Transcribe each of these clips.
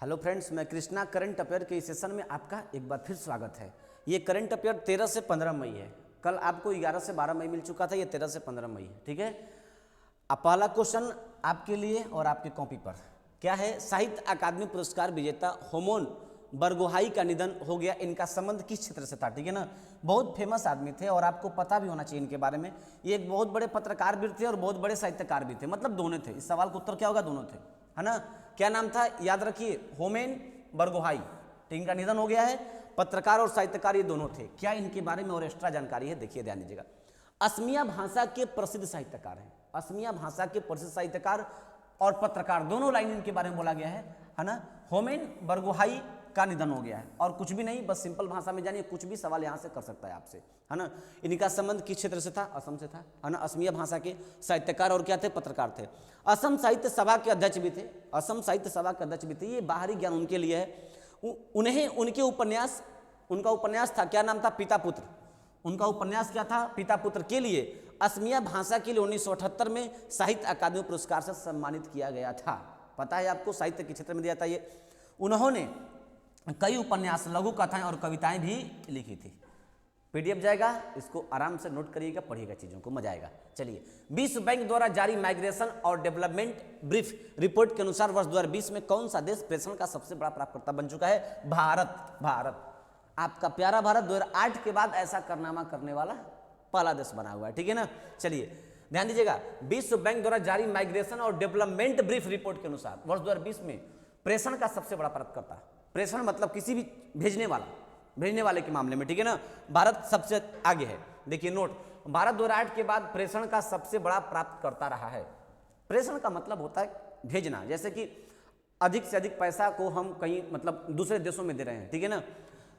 Hello friends, मैं Krishna current affair के इस सेशन में आपका एक बार फिर स्वागत है। ये करंट अफेयर 13 से 15 मई है। कल आपको 11 से 12 मई मिल चुका था, ये 13 से 15 मई है। ठीक है, अब पहला क्वेश्चन आपके लिए और आपके कॉपी पर क्या है। साहित्य अकादमी पुरस्कार विजेता होमोन बरगोहाई का निधन हो गया। इनका संबंध किस क्षेत्र से था? ठीक है ना, बहुत फेमस आदमी थे और आपको पता भी होना चाहिए इनके बारे में। ये एक बहुत बड़े पत्रकार भी थे और बहुत बड़े साहित्यकार भी थे, मतलब दोनों थे। इस सवाल का उत्तर क्या होगा? दोनों थे, है ना। क्या नाम था? याद रखिए, होमेन बरगोहाई। इनका निधन हो गया है। पत्रकार और साहित्यकार ये दोनों थे। क्या इनके बारे में और एक्स्ट्रा जानकारी है? देखिए, ध्यान दीजिएगा। असमिया भाषा के प्रसिद्ध साहित्यकार हैं। असमिया भाषा के प्रसिद्ध साहित्यकार और पत्रकार दोनों लाइन इनके बारे में बोला गया है ना। होमेन बरगोहाई का निधन हो गया है और कुछ भी नहीं, बस सिंपल भाषा में जानिए, कुछ भी सवाल यहाँ से कर सकता है आपसे, है ना। इनका संबंध किस क्षेत्र से था? असम से था, है ना। असमिया भाषा के साहित्यकार और क्या थे? पत्रकार थे। असम साहित्य सभा के अध्यक्ष भी थे। असम साहित्य सभा के अध्यक्ष भी थे। ये बाहरी ज्ञान उनके लिए है। उन्हें उनके उपन्यास, उनका उपन्यास था, क्या नाम था? पिता पुत्र। उनका उपन्यास क्या था? पिता पुत्र के लिए असमिया भाषा के लिए 1978 में साहित्य अकादमी पुरस्कार से सम्मानित किया गया था। पता है आपको, साहित्य के क्षेत्र में दिया था ये। उन्होंने कई उपन्यास, लघु कथाएं और कविताएं भी लिखी थी। पीडीएफ जाएगा, इसको आराम से नोट करिएगा, पढ़िएगा, चीज़ों को मजा आएगा। चलिए, विश्व बैंक द्वारा जारी माइग्रेशन और डेवलपमेंट ब्रीफ रिपोर्ट के अनुसार वर्ष 2020 में कौन सा देश प्रेषण का सबसे बड़ा प्राप्तकर्ता बन चुका है? भारत। भारत, आपका प्यारा भारत 2008 के बाद ऐसा कारनामा करने वाला पहला देश बना हुआ है। ठीक है ना। चलिए ध्यान दीजिएगा, विश्व बैंक द्वारा जारी माइग्रेशन और डेवलपमेंट ब्रीफ रिपोर्ट के अनुसार वर्ष 2020 में प्रेषण का सबसे बड़ा प्राप्तकर्ता, प्रेषण मतलब किसी भी भेजने वाले के मामले में, ठीक है ना, भारत सबसे आगे है। देखिए नोट, भारत 2008 के बाद प्रेषण का सबसे बड़ा प्राप्तकर्ता रहा है। प्रेषण का मतलब होता है भेजना, जैसे कि अधिक से अधिक पैसा को हम कहीं मतलब दूसरे देशों में दे रहे हैं। ठीक है ना।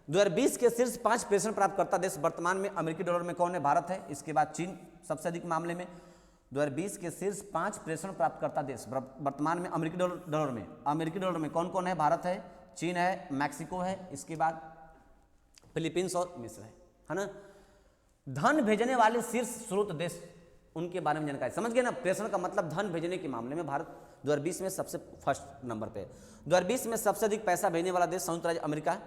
2020 के शीर्ष 5 प्रेषण प्राप्तकर्ता देश वर्तमान में अमेरिकी डॉलर में कौन है? भारत है। इसके बाद चीन सबसे अधिक मामले में। 2020 के शीर्ष 5 प्रेषण प्राप्तकर्ता देश वर्तमान में अमेरिकी डॉलर में कौन कौन है? भारत है, चीन है, मैक्सिको है, इसके बाद फिलीपींस और मिस्र है ना। धन भेजने वाले शीर्ष स्रोत देश, उनके बारे में जानकारी समझ गए ना। प्रेषण का मतलब धन भेजने के मामले में भारत 2020 में सबसे फर्स्ट नंबर पे है। 2020 में सबसे अधिक पैसा भेजने वाला देश संयुक्त राज्य अमेरिका,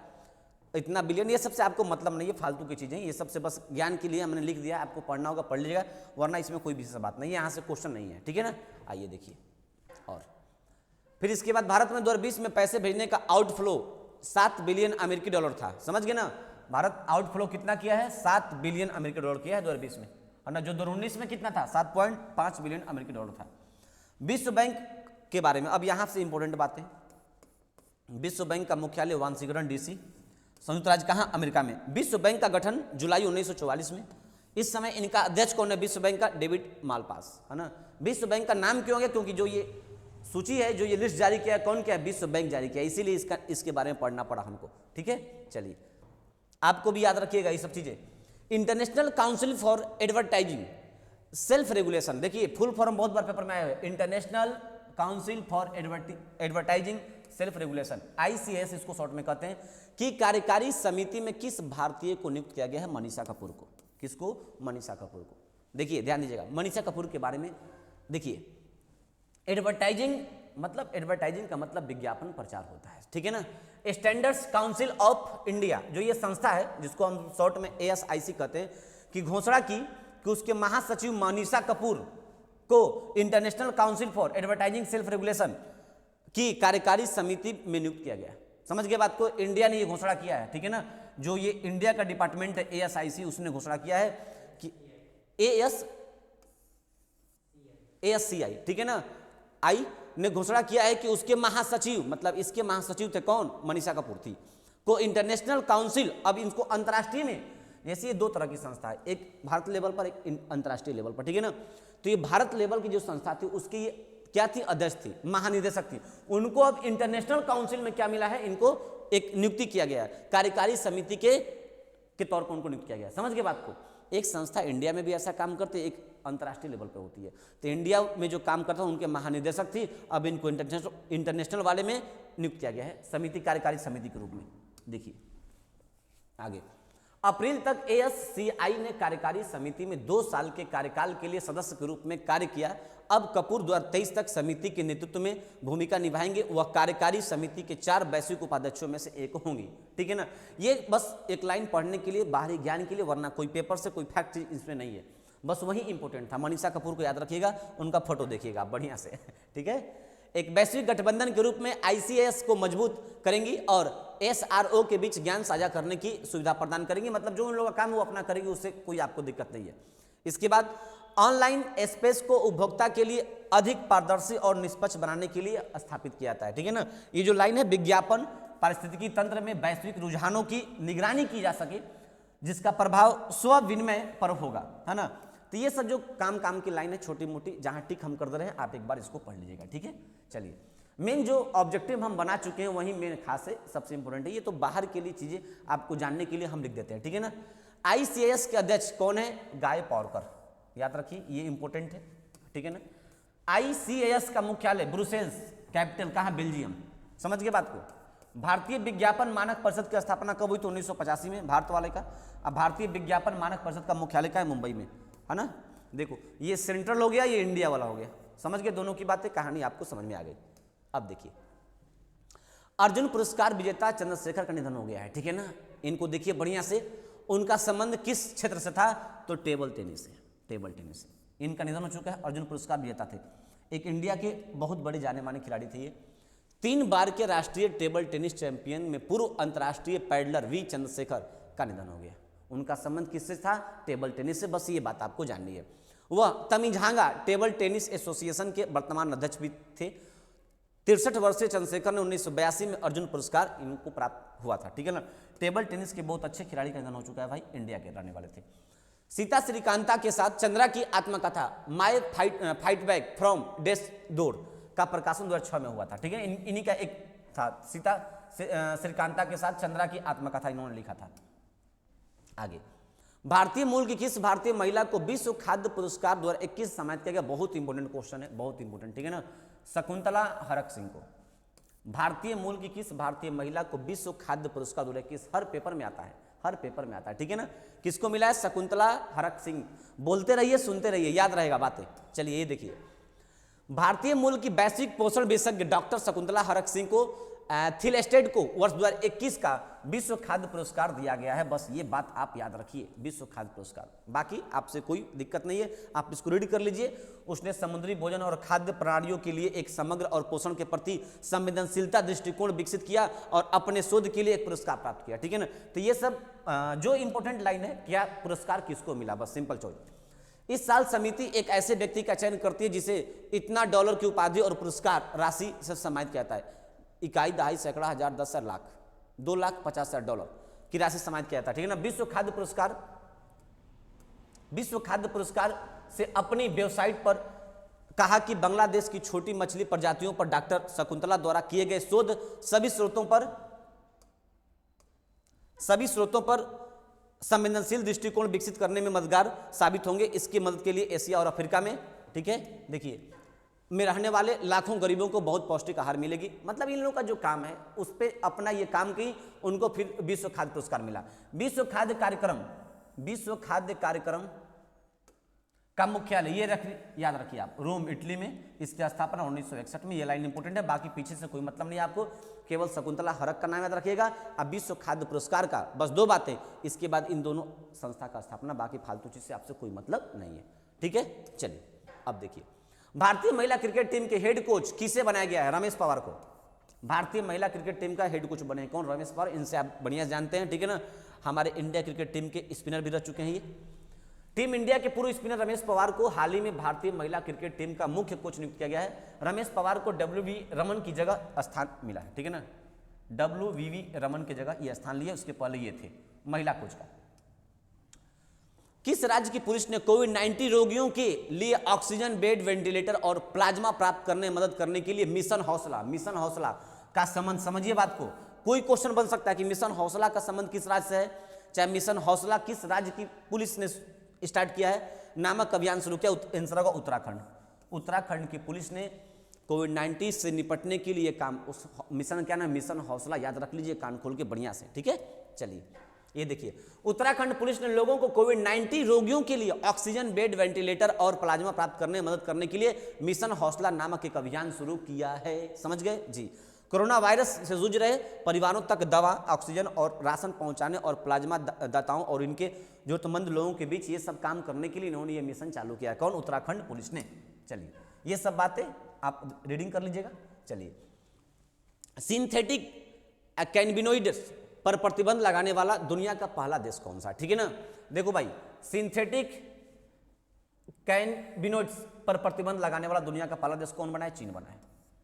इतना बिलियन। ये सबसे आपको मतलब नहीं है, फालतू की चीज़ें, ये सबसे बस ज्ञान के लिए हमने लिख दिया। आपको पढ़ना होगा, पढ़ लीजिएगा, वरना इसमें कोई विशेष बात नहीं है, यहाँ से क्वेश्चन नहीं है। ठीक है ना। आइए देखिए, और फिर इसके बाद भारत में 2020 में पैसे भेजने का आउटफ्लो 7 बिलियन अमेरिकी डॉलर था। समझ गए ना। भारत आउटफ्लो कितना किया है? 7 बिलियन अमेरिकी डॉलर किया है 2020 में, और ना जो 2019 में कितना था? 7.5 बिलियन अमेरिकी डॉलर था। विश्व बैंक के बारे में अब यहाँ से इंपॉर्टेंट बातें। विश्व बैंक का मुख्यालय वाशिंगटन डीसी, संयुक्त राज्य कहाँ? अमेरिका में। विश्व बैंक का गठन जुलाई 1944 में। इस समय इनका अध्यक्ष कौन है? विश्व बैंक का डेविड मालपास, है ना। विश्व बैंक का नाम क्यों हो गया? क्योंकि जो ये सूची है, जो ये लिस्ट जारी किया है, कौन किया है? विश्व बैंक जारी किया, इसीलिए इसके बारे में पढ़ना पड़ा हमको। ठीक है, चलिए आपको भी याद रखिएगा ये सब चीजें। International council for advertising self regulation, देखिए फुल फॉर्म बहुत बार पेपर में आया है। International council for advertising self regulation, ICS इसको शॉर्ट में कहते हैं, कि कार्यकारी समिति में किस भारतीय को नियुक्त किया गया है? मनीषा कपूर को। किसको? मनीषा कपूर को। देखिए ध्यान दीजिएगा, मनीषा कपूर के बारे में देखिए। एडवर्टाइजिंग का मतलब विज्ञापन प्रचार होता है। ठीक है ना। स्टैंडर्ड्स काउंसिल ऑफ इंडिया, जो ये संस्था है जिसको हम शॉर्ट में ASIC कहते हैं, की घोषणा की कि उसके महासचिव मनीषा कपूर को international council for advertising self regulation की कार्यकारी समिति में नियुक्त किया गया। समझ गए बात को? इंडिया ने ये घोषणा किया है। ठीक है ना। जो ये इंडिया का डिपार्टमेंट है ASIC, उसने घोषणा किया है कि ASCI, ठीक है ना, आई ने घोषणा किया है कि उसके महासचिव, मतलब इसके महासचिव थे कौन? मनीषा कपूर थी, को इंटरनेशनल काउंसिल, अब इनको अंतर्राष्ट्रीय में, जैसे ये 2 तरह की संस्था है, एक भारत लेवल पर, एक अंतर्राष्ट्रीय लेवल पर। ठीक है ना। तो ये भारत लेवल की जो संस्था थी उसकी क्या थी? अध्यक्ष थी, महानिदेशक थी। उनको अब इंटरनेशनल काउंसिल में क्या मिला है? इनको एक नियुक्ति किया गया है, कार्यकारी समिति के तौर पर उनको नियुक्त किया गया। समझ गए बात को? एक संस्था इंडिया में भी ऐसा काम करती है, एक अंतर्राष्ट्रीय लेवल पर होती है। तो इंडिया में जो काम करता है उनके महानिदेशक थी, अब इनको इंटरनेशनल वाले में नियुक्त किया गया है, समिति, कार्यकारी समिति के रूप में। देखिए आगे, अप्रैल तक ASCI ने कार्यकारी समिति में 2 साल के कार्यकाल के लिए सदस्य के रूप में कार्य किया। अब कपूर 2023 तक समिति के नेतृत्व में भूमिका निभाएंगे। वह कार्यकारी समिति के 4 वैश्विक उपाध्यक्षों में से एक होंगी। ठीक है ना, ये बस एक लाइन पढ़ने के लिए, बाहरी ज्ञान के लिए, वरना कोई पेपर से कोई फैक्ट इसमें नहीं है, बस वही इंपॉर्टेंट था। मनीषा कपूर को याद रखिएगा, उनका फोटो देखिएगा बढ़िया से। ठीक है, एक वैश्विक गठबंधन के रूप में ICAS को मजबूत करेंगी और SRO के बीच ज्ञान साझा करने की सुविधा प्रदान करेंगी। मतलब जो उन लोगों का काम वो अपना करेंगे, उससे कोई आपको दिक्कत नहीं है। इसके बाद ऑनलाइन स्पेस को उपभोक्ता के लिए अधिक पारदर्शी और निष्पक्ष बनाने के लिए स्थापित किया जाता है। ठीक है ना, ये जो लाइन है, विज्ञापन पारिस्थितिकी तंत्र में वैश्विक रुझानों की निगरानी की जा सके जिसका प्रभाव स्व विनिमय पर होगा, है ना। तो ये सब जो काम की लाइन है, छोटी मोटी, जहां टिक हम कर दे रहे हैं, आप एक बार इसको पढ़ लीजिएगा। ठीक है, चलिए मेन जो ऑब्जेक्टिव हम बना चुके हैं वही मेन खास है, सबसे इंपॉर्टेंट है। ये तो बाहर के लिए चीजें आपको जानने के लिए हम लिख देते हैं। ठीक है ना, ICAS के अध्यक्ष कौन है? गाय पॉरकर, याद रखिए, ये इंपॉर्टेंट है। ठीक है ना, ICAS का मुख्यालय ब्रुसेल्स, कैपिटल कहाँ? बेल्जियम। समझ गए बात को। भारतीय विज्ञापन मानक परिषद की स्थापना कब हुई? तो 1985 में, भारत वाले का। अब भारतीय विज्ञापन मानक परिषद का मुख्यालय का है? मुंबई में, है ना। देखो, ये सेंट्रल हो गया, ये इंडिया वाला हो गया। समझ गए दोनों की बातें, कहानी आपको समझ में आ गई। अब देखिए, अर्जुन पुरस्कार विजेता चंद्रशेखर का निधन हो गया है। ठीक है ना, इनको देखिए बढ़िया से। उनका संबंध किस क्षेत्र से था? तो टेबल टेनिस से, टेबल टेनिस से इनका निधन हो चुका है। अर्जुन पुरस्कार विजेता थे, एक इंडिया के बहुत बड़े जाने माने खिलाड़ी थे ये। 3 बार के राष्ट्रीय टेबल टेनिस चैंपियन में पूर्व अंतर्राष्ट्रीय पैडलर वी चंद्रशेखर का निधन हो गया। उनका संबंध किससे था? टेबल टेनिस से। बस ये बात आपको जाननी है। वह तमिझांगा टेबल टेनिस एसोसिएशन के वर्तमान अध्यक्ष भी थे। 63 वर्षीय चंद्रशेखर ने 1982 में अर्जुन पुरस्कार इनको प्राप्त हुआ था। ठीक है ना, टेबल टेनिस के बहुत अच्छे खिलाड़ी का निधन हो चुका है भाई, इंडिया के रहने वाले थे। सीता श्रीकांता के साथ चंद्रा की आत्मकथा my fight back from death door का प्रकाशन 2006 में हुआ था। ठीक है, इन्हीं का एक था, सीता श्रीकांता के साथ चंद्रा की आत्मकथा इन्होंने लिखा था। आगे, भारतीय मूल की किस भारतीय महिला को विश्व खाद्य पुरस्कार 2021 सम्मानित किया गया? बहुत इंपॉर्टेंट क्वेश्चन है, बहुत इंपॉर्टेंट। ठीक है ना, शकुंतला हरक सिंह को। भारतीय मूल की किस भारतीय महिला को विश्व खाद्य पुरस्कार 2021? हर पेपर में आता है, हर पेपर में आता है। ठीक है ना, किसको मिला है? शकुंतला हरक सिंह। बोलते रहिए, सुनते रहिए, याद रहेगा बातें। चलिए ये देखिए, भारतीय मूल की वैश्विक पोषण विशेषज्ञ डॉक्टर शकुंतला हरक सिंह को थिलस्टेड को वर्ष 2021 का विश्व खाद्य पुरस्कार दिया गया है। बस ये बात आप याद रखिए, विश्व खाद्य पुरस्कार। बाकी आपसे कोई दिक्कत नहीं है, आप इसको रीड कर लीजिए। उसने समुद्री भोजन और खाद्य प्रणालियों के लिए एक समग्र और पोषण के प्रति संवेदनशीलता दृष्टिकोण विकसित किया और अपने शोध के लिए एक पुरस्कार प्राप्त किया। ठीक है ना, तो ये सब जो इंपॉर्टेंट लाइन है, क्या पुरस्कार किसको मिला, बस सिंपल चॉइस। इस साल समिति एक ऐसे व्यक्ति का चयन करती है जिसे इतना डॉलर की उपाधि और पुरस्कार राशि से सम्मानित किया जाता है। इकाई, दहाई, सैकड़ा, हजार, 10,000, लाख, 2,50,000 डॉलर की राशि सम्मानित किया जाता है। ठीक है ना, विश्व खाद्य पुरस्कार से अपनी वेबसाइट पर कहा कि बांग्लादेश की छोटी मछली प्रजातियों पर डॉक्टर शकुंतला द्वारा किए गए शोध सभी स्रोतों पर संवेदनशील दृष्टिकोण विकसित करने में मददगार साबित होंगे। इसकी मदद के लिए एशिया और अफ्रीका में, ठीक है, देखिए, में रहने वाले लाखों गरीबों को बहुत पौष्टिक आहार मिलेगी। मतलब इन लोगों का जो काम है उस पर अपना ये काम की, उनको फिर विश्व खाद्य पुरस्कार मिला। विश्व खाद्य कार्यक्रम का मुख्यालय ये याद रखिए आप, रोम, इटली में। इसकी स्थापना 1961 में। ये लाइन इंपॉर्टेंट है, बाकी पीछे से कोई मतलब नहीं है आपको, केवल शकुंतला हरक का नाम याद रखिएगा। अब विश्व खाद्य पुरस्कार का बस 2 बातें, इसके बाद इन दोनों संस्था का स्थापना, बाकी फालतू चीज से आपसे कोई मतलब नहीं है। ठीक है, चलिए अब देखिए, भारतीय महिला क्रिकेट टीम के हेड कोच किसे बनाया गया है? रमेश पवार को। भारतीय महिला क्रिकेट टीम का हेड कोच बने कौन? रमेश पवार। इनसे आप बढ़िया जानते हैं। ठीक है ना, हमारे इंडिया क्रिकेट टीम के स्पिनर भी रह चुके हैं ये। टीम इंडिया के पूर्व स्पिनर रमेश पवार को हाल ही में भारतीय महिला क्रिकेट टीम का मुख्य कोच नियुक्त किया गया है। रमेश पवार को WV रमन की जगह स्थान मिला है। ठीक है ना, WVV रमन की जगह ये स्थान लिया, उसके पहले ये थे महिला कोच का। किस राज्य की पुलिस ने कोविड-19 रोगियों के लिए ऑक्सीजन बेड, वेंटिलेटर और प्लाज्मा प्राप्त करने में मदद करने के लिए मिशन हौसला का संबंध? समझिए बात को, कोई क्वेश्चन बन सकता है कि मिशन हौसला का संबंध किस राज्य से है, चाहे मिशन हौसला किस राज्य की पुलिस ने स्टार्ट किया है, नामक अभियान शुरू किया? आंसर होगा उत्तराखंड। उत्तराखंड की पुलिस ने कोविड-19 से निपटने के लिए काम, उस मिशन क्या नाम? मिशन हौसला। याद रख लीजिए कान खोल के बढ़िया से। ठीक है, चलिए ये देखिए, उत्तराखंड पुलिस ने लोगों को कोविड-19 रोगियों के लिए ऑक्सीजन बेड, वेंटिलेटर और प्लाज्मा प्राप्त करने में मदद करने के लिए मिशन हौसला नामक एक अभियान शुरू किया है। समझ गए जी। कोरोना वायरस से जूझ रहे परिवारों तक दवा, ऑक्सीजन और राशन पहुंचाने और प्लाज्मा दाताओं और इनके जरूरतमंद लोगों के बीच ये सब काम करने के लिए इन्होंने ये मिशन चालू किया। कौन? उत्तराखंड पुलिस ने। चलिए, ये सब बातें आप रीडिंग कर लीजिएगा। चलिए, सिंथेटिक कैनबिनोइड्स पर प्रतिबंध लगाने वाला दुनिया का पहला देश कौन सा? ठीक है ना। देखो भाई, सिंथेटिक कैनबिनोइड्स पर प्रतिबंध लगाने वाला दुनिया का पहला देश कौन बना है? चीन बना है।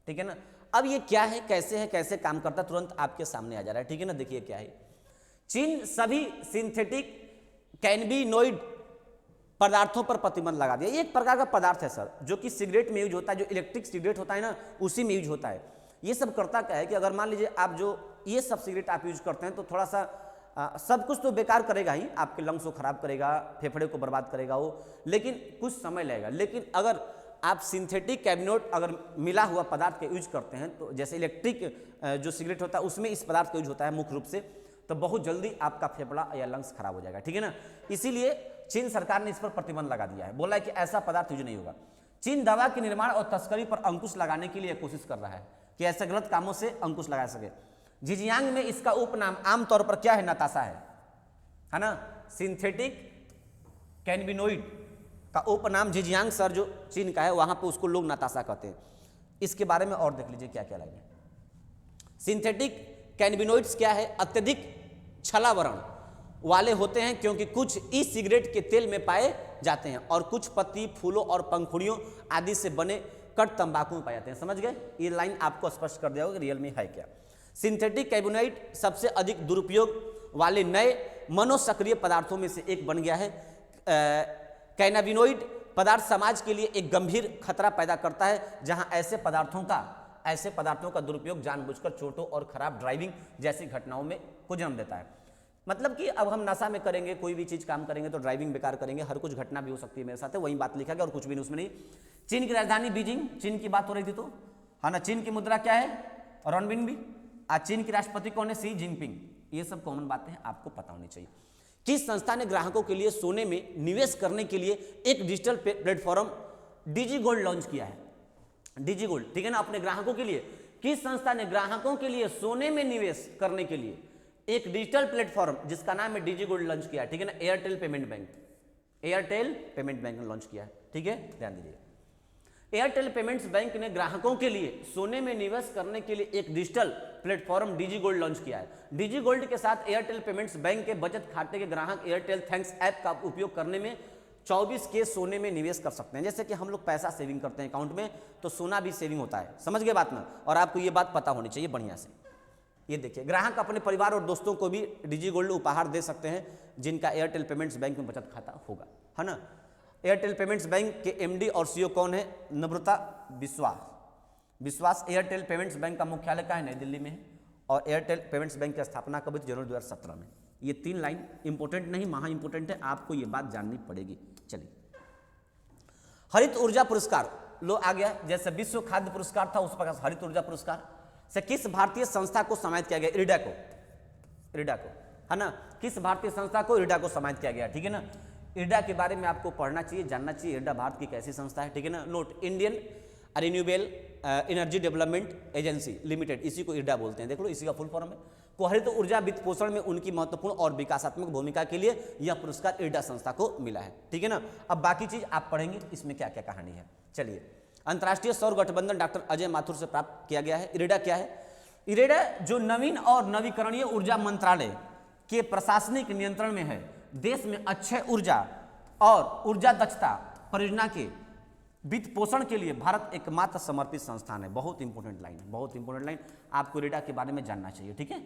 ठीक है ना। अब ये क्या है, कैसे काम करता है, तुरंत आपके सामने आ जा रहा है। ठीक है ना। देखिए क्या है, चीन सभी सिंथेटिक कैनबिनोइड पदार्थों पर प्रतिबंध लगा दिया। ये एक प्रकार का पदार्थ है सर, जो कि सिगरेट में यूज होता है, जो इलेक्ट्रिक सिगरेट होता है ना, उसी में यूज होता है। ये सब करता क्या है कि अगर मान लीजिए आप जो ये सब सिगरेट आप यूज करते हैं तो थोड़ा सा सब कुछ तो बेकार करेगा ही, आपके लंग्स को खराब करेगा, फेफड़े को बर्बाद करेगा वो, लेकिन कुछ समय लगेगा। लेकिन अगर आप सिंथेटिक कैबिनोट अगर मिला हुआ पदार्थ का यूज करते हैं, तो जैसे इलेक्ट्रिक जो सिगरेट होता है उसमें इस पदार्थ का यूज होता है मुख्य रूप से, तो बहुत जल्दी आपका फेफड़ा या लंग्स खराब हो जाएगा। ठीक है ना। इसीलिए चीन सरकार ने इस पर प्रतिबंध लगा दिया है, बोला है कि ऐसा पदार्थ यूज नहीं होगा। चीन दवा के निर्माण और तस्करी पर अंकुश लगाने के लिए कोशिश कर रहा है कि ऐसे गलत कामों से अंकुश लगा सके। झिंजियांग में इसका उपनाम आमतौर पर क्या है? नताशा है ना। सिंथेटिक कैनबिनोइड का उपनाम झिंजियांग सर जो चीन का है, वहां पे उसको लोग नताशा कहते हैं। इसके बारे में और देख लीजिए क्या क्या लाइन है। सिंथेटिक कैनबिनोइड्स क्या है? अत्यधिक छलावरण वाले होते हैं क्योंकि कुछ ई सिगरेट के तेल में पाए जाते हैं और कुछ पत्ती, फूलों और पंखुड़ियों आदि से बने कट तंबाकू में पाए जाते हैं। समझ गए? ये लाइन आपको स्पष्ट कर दिया होगा रियल में है क्या। सिंथेटिक कैनबिनोइड सबसे अधिक दुरुपयोग वाले नए मनोसक्रिय पदार्थों में से एक बन गया है। कैनाबिनोइड पदार्थ समाज के लिए एक गंभीर खतरा पैदा करता है, जहां ऐसे पदार्थों का दुरुपयोग जानबूझकर चोटों और खराब ड्राइविंग जैसी घटनाओं में को जन्म देता है। मतलब कि अब हम नशा में करेंगे, कोई भी चीज काम करेंगे तो ड्राइविंग बेकार करेंगे, हर कुछ घटना भी हो सकती है मेरे साथ है, वही बात लिखा गया और कुछ भी उसमें नहीं। चीन की राजधानी बीजिंग, चीन की बात हो रही थी तो है ना। चीन की मुद्रा क्या है? रॉनबिनबी। आज चीन के राष्ट्रपति कौन है? सी जिनपिंग। ये सब कॉमन बातें हैं, आपको पता होनी चाहिए। किस संस्था ने ग्राहकों के लिए सोने में निवेश करने के लिए एक डिजिटल प्लेटफॉर्म डिजी गोल्ड लॉन्च किया है? डिजी गोल्ड, ठीक है ना। अपने ग्राहकों के लिए किस संस्था ने ग्राहकों के लिए सोने में निवेश करने के लिए एक डिजिटल प्लेटफॉर्म जिसका नाम है डिजी गोल्ड लॉन्च किया है? ठीक है ना। एयरटेल पेमेंट बैंक ने लॉन्च किया है। ठीक है, ध्यान दीजिए। एयरटेल पेमेंट्स बैंक ने ग्राहकों के लिए सोने में निवेश करने के लिए एक डिजिटल प्लेटफॉर्म डिजी गोल्ड लॉन्च किया है। डिजी गोल्ड के साथ एयरटेल पेमेंट्स बैंक के बचत खाते के ग्राहक एयरटेल थैंक्स ऐप का उपयोग करने में 24 के सोने में निवेश कर सकते हैं। जैसे कि हम लोग पैसा सेविंग करते हैं अकाउंट में, तो सोना भी सेविंग होता है। समझ गए बात में? और आपको ये बात पता होनी चाहिए बढ़िया से। ये देखिए, ग्राहक अपने परिवार और दोस्तों को भी डिजी गोल्ड उपहार दे सकते हैं जिनका एयरटेल पेमेंट्स बैंक में बचत खाता होगा, है ना। एयरटेल पेमेंट्स बैंक के एमडी और सीईओ कौन है? नम्रता विश्वास। एयरटेल पेमेंट्स बैंक का मुख्यालय कहाँ है? नई दिल्ली में है। और एयरटेल पेमेंट्स बैंक की स्थापना कब हुई? जनवरी 2017 में। ये 3 लाइन इंपॉर्टेंट नहीं, महा इंपॉर्टेंट है, आपको ये बात जाननी पड़ेगी। चलिए, हरित ऊर्जा पुरस्कार लो आ गया। जैसे विश्व खाद्य पुरस्कार था, उस प्रकार हरित ऊर्जा पुरस्कार से किस भारतीय संस्था को सम्मानित किया गया? इरिडा को, है ना। किस भारतीय संस्था को? इरिडा को सम्मानित किया गया। ठीक है ना। इरिडा के बारे में आपको पढ़ना चाहिए, जानना चाहिए। इरिडा भारत की कैसी संस्था है? ठीक है ना। Note, Indian renewable energy development agency limited, इसी को इरिडा बोलते हैं। देख लो, इसी का फुल फॉर्म है। को हरित ऊर्जा वित्त पोषण में उनकी महत्वपूर्ण और विकासात्मक भूमिका के लिए यह पुरस्कार इरिडा संस्था को मिला है। ठीक है ना। अब बाकी चीज आप पढ़ेंगे, इसमें क्या क्या कहानी है। चलिए, अंतर्राष्ट्रीय सौर गठबंधन डॉक्टर अजय माथुर से प्राप्त किया गया है। इरिडा क्या है? इरिडा जो नवीन और नवीकरणीय ऊर्जा मंत्रालय के प्रशासनिक नियंत्रण में है, देश में अक्षय ऊर्जा और ऊर्जा दक्षता परियोजना के वित्त पोषण के लिए भारत एकमात्र समर्पित संस्थान है। बहुत इंपॉर्टेंट लाइन है, बहुत इंपॉर्टेंट लाइन, आपको इरिडा के बारे में जानना चाहिए। ठीक है,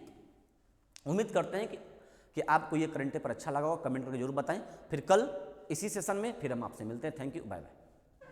उम्मीद करते हैं कि आपको ये करंट पेपर अच्छा लगा होगा। कमेंट करके जरूर बताएं। फिर कल इसी सेशन में फिर हम आपसे मिलते हैं। Thank you, bye bye.